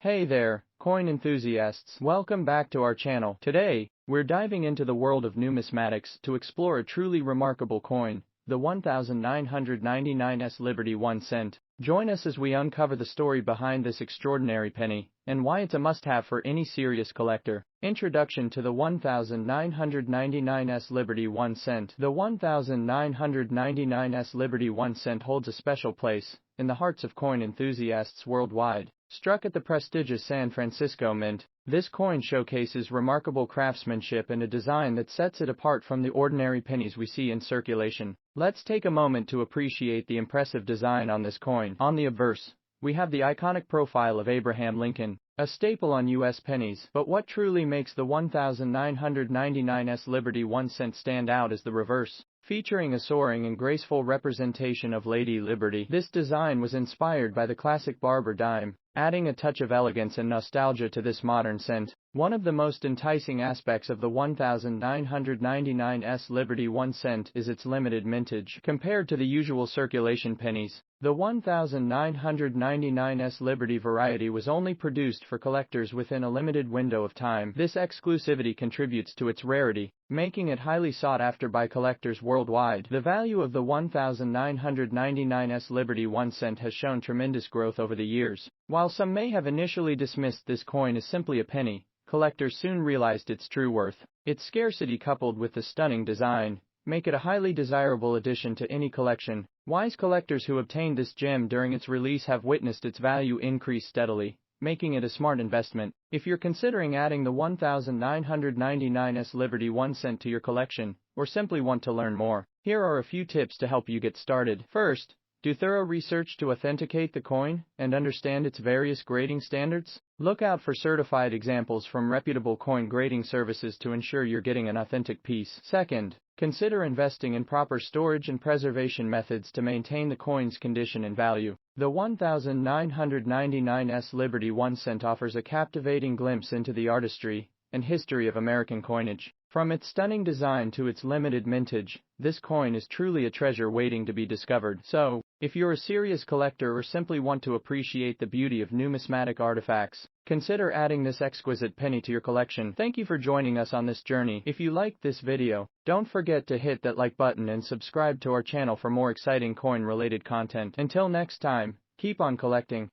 Hey there, coin enthusiasts. Welcome back to our channel. Today, we're diving into the world of numismatics to explore a truly remarkable coin, the 1999's Liberty 1 cent. Join us as we uncover the story behind this extraordinary penny, and why it's a must-have for any serious collector. Introduction to the 1999's Liberty 1 cent. The 1999's Liberty 1 cent holds a special place in the hearts of coin enthusiasts worldwide. Struck at the prestigious San Francisco Mint, this coin showcases remarkable craftsmanship and a design that sets it apart from the ordinary pennies we see in circulation. Let's take a moment to appreciate the impressive design on this coin. On the obverse, we have the iconic profile of Abraham Lincoln, a staple on U.S. pennies. But what truly makes the 1999's Liberty 1 cent stand out is the reverse. Featuring a soaring and graceful representation of Lady Liberty, this design was inspired by the classic barber dime, adding a touch of elegance and nostalgia to this modern cent. One of the most enticing aspects of the 1999's Liberty 1 cent is its limited mintage. Compared to the usual circulation pennies, the 1999's Liberty variety was only produced for collectors within a limited window of time. This exclusivity contributes to its rarity, making it highly sought after by collectors worldwide. The value of the 1999's Liberty 1 cent has shown tremendous growth over the years. While some may have initially dismissed this coin as simply a penny, collectors soon realized its true worth. Its scarcity coupled with the stunning design make it a highly desirable addition to any collection. Wise collectors who obtained this gem during its release have witnessed its value increase steadily, making it a smart investment. If you're considering adding the 1999's Liberty 1 cent to your collection, or simply want to learn more, here are a few tips to help you get started. First, do thorough research to authenticate the coin and understand its various grading standards. Look out for certified examples from reputable coin grading services to ensure you're getting an authentic piece. Second, consider investing in proper storage and preservation methods to maintain the coin's condition and value. The 1999's Liberty 1 cent offers a captivating glimpse into the artistry and history of American coinage. From its stunning design to its limited mintage, this coin is truly a treasure waiting to be discovered. So, if you're a serious collector or simply want to appreciate the beauty of numismatic artifacts, consider adding this exquisite penny to your collection. Thank you for joining us on this journey. If you liked this video, don't forget to hit that like button and subscribe to our channel for more exciting coin-related content. Until next time, keep on collecting.